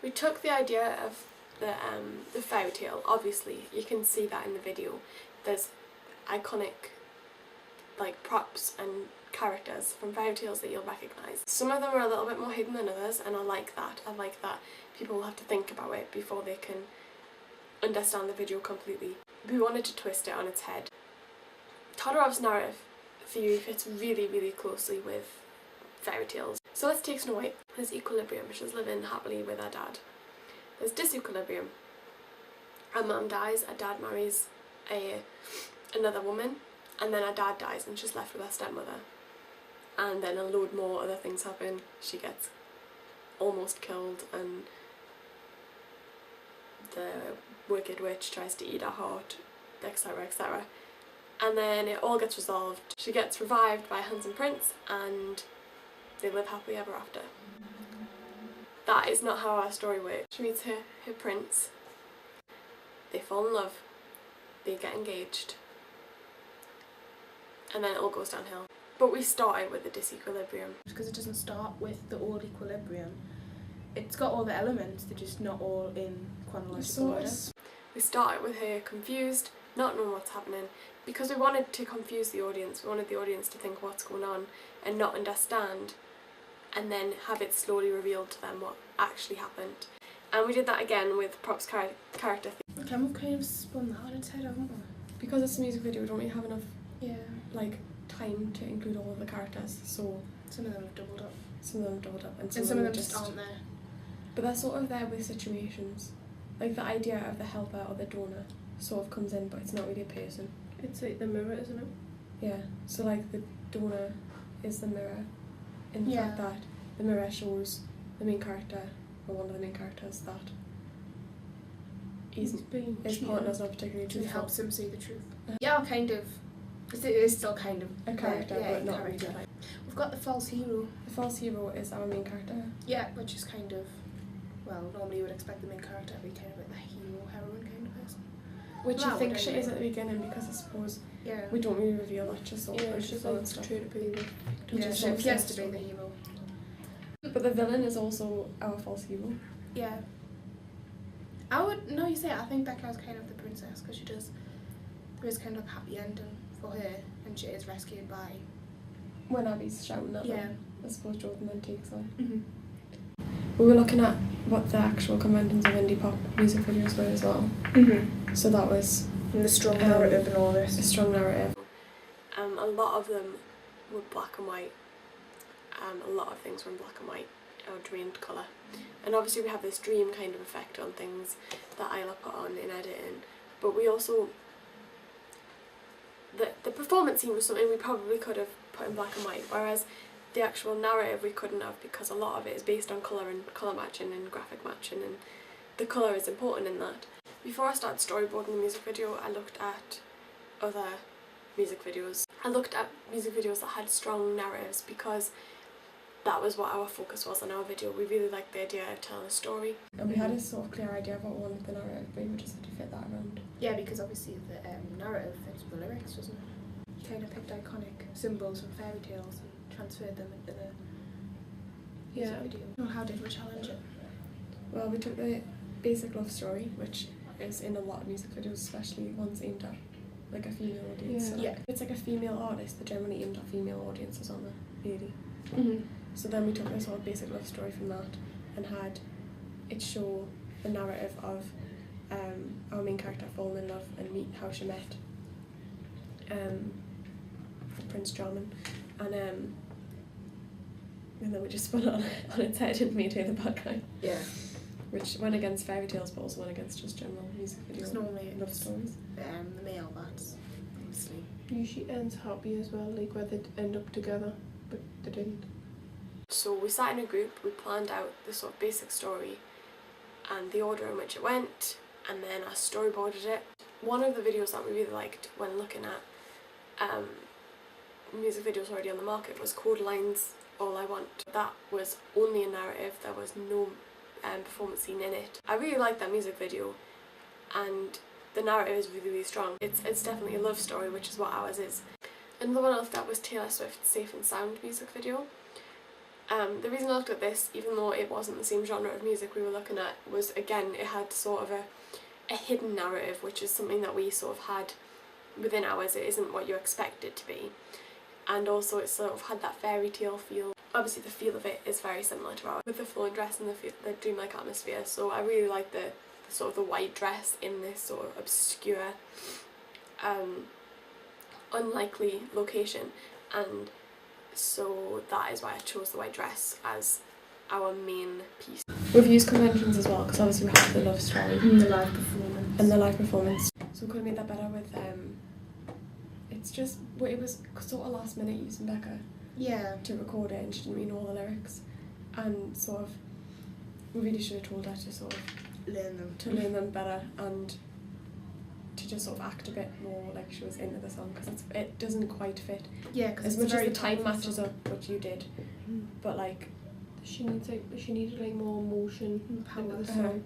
We took the idea of the fairy tale. Obviously, you can see that in the video. There's iconic like props and characters from fairy tales that you'll recognise. Some of them are a little bit more hidden than others, and I like that. I like that people will have to think about it before they can understand the video completely. We wanted to twist it on its head. Todorov's narrative theory fits really, really closely with fairy tales. So let's take Snow White. There's equilibrium, she's living happily with her dad. There's disequilibrium. Her mum dies, her dad marries another woman, and then her dad dies and she's left with her stepmother. And then a load more other things happen. She gets almost killed, and the wicked witch tries to eat her heart, etc, etc. And then it all gets resolved. She gets revived by Hans and Prince, and they live happily ever after. That is not how our story works. She meets her prince, they fall in love, they get engaged, and then it all goes downhill. But we started with the disequilibrium. Because it doesn't start with the old equilibrium. It's got all the elements, they're just not all in chronological order. We started with her confused, not knowing what's happening, because we wanted to confuse the audience. We wanted the audience to think what's going on and not understand, and then have it slowly revealed to them what actually happened. And we did that again with props character. Okay, we've kind of spun that on its head, haven't we? Because it's a music video, we don't really have enough Yeah. time to include all of the characters, so Some of them have doubled up. some of them doubled up and And some of them just aren't there. But they're sort of there with situations. Like the idea of the helper or the donor sort of comes in, but it's not really a person. It's like the mirror, isn't it? Yeah, so like the donor is the mirror in the Yeah. fact that the mirror shows the main character, or one of the main characters, that his partner's not particularly It truthful. helps him see the truth. Yeah, kind of. It is still kind of A character, yeah, but not character. really. We've got the false hero. The false hero is our main character. Yeah, which is kind of, well, normally you would expect the main character to be kind of like the hero, heroine kind of person. Which Well, I think would she anyway. is at the beginning, because I suppose Yeah. we don't really reveal much, just sort of Yeah, like she's the like stuff. trying to be the victim. Yeah, just she sort of has says to be the story. hero. But the villain is also our false hero. Yeah. I would, no, you say it, I think Becca's kind of the princess, because there is kind of a happy ending for her, and she is rescued by... When Abby's shouting at Yeah. them, I suppose Jordan then takes her. Mm-hmm. We were looking at what the actual conventions of indie pop music videos were as well. Mm-hmm. So that was And the strong narrative and all a this. strong narrative. A lot of them were black and white. A lot of things were in black and white or drained colour. And obviously we have this dream kind of effect on things that Isla put on in editing. But we also... The performance scene was something we probably could have put in black and white, whereas the actual narrative we couldn't have, because a lot of it is based on colour and colour matching and graphic matching, and the colour is important in that. Before I started storyboarding the music video, I looked at other music videos. I looked at music videos that had strong narratives, because that was what our focus was on our video. We really liked the idea of telling a story. And we had a sort of clear idea of what we wanted the narrative, but we just had to fit that around. Yeah, because obviously the narrative fits with the lyrics, doesn't it? You kind of picked iconic symbols from fairy tales and transferred them into the music video. Well, how did we challenge it? Well, we took the basic love story, which is in a lot of music videos, especially ones aimed at like a female audience. Yeah. So, like, Yeah. if it's like a female artist, they're generally aimed at female audiences on the really. Mm-hmm. So then we took this whole basic love story from that and had it show the narrative of our main character falling in love and meet how she met Prince Charming, and then we just spun it on its head and made her the bad guy. Yeah. Which went against fairy tales, but also went against just general music video Because normally love it's stories. the male that's obviously. Usually ends happy as well, like where they end up together, but they didn't. So we sat in a group, we planned out the sort of basic story and the order in which it went, and then I storyboarded it. One of the videos that we really liked when looking at music videos already on the market was Codeline's All I Want. That was only a narrative, there was no performance scene in it. I really liked that music video, and the narrative is really, really strong. It's definitely a love story, which is what ours is. Another one else that was Taylor Swift's Safe and Sound music video. The reason I looked at this, even though it wasn't the same genre of music we were looking at, was again it had sort of a hidden narrative, which is something that we sort of had within ours. It isn't what you expect it to be, and also it sort of had that fairy tale feel. Obviously the feel of it is very similar to ours, with the flowing dress and the dreamlike atmosphere, so I really like the sort of the white dress in this sort of obscure, unlikely location, and so that is why I chose the white dress as our main piece. We've used conventions as well, because obviously we have the love story And the live performance. and the live performance, so we could have made that better with it's just, well, it was sort of last minute using Becca to record it, and she didn't really know all the lyrics, and sort of we really should have told her to sort of learn them better, and to just sort of act a bit more like she was into the song, because it doesn't quite fit. Yeah, because As much as the time matches up what you did, but like She needed like more emotion Power. into the song.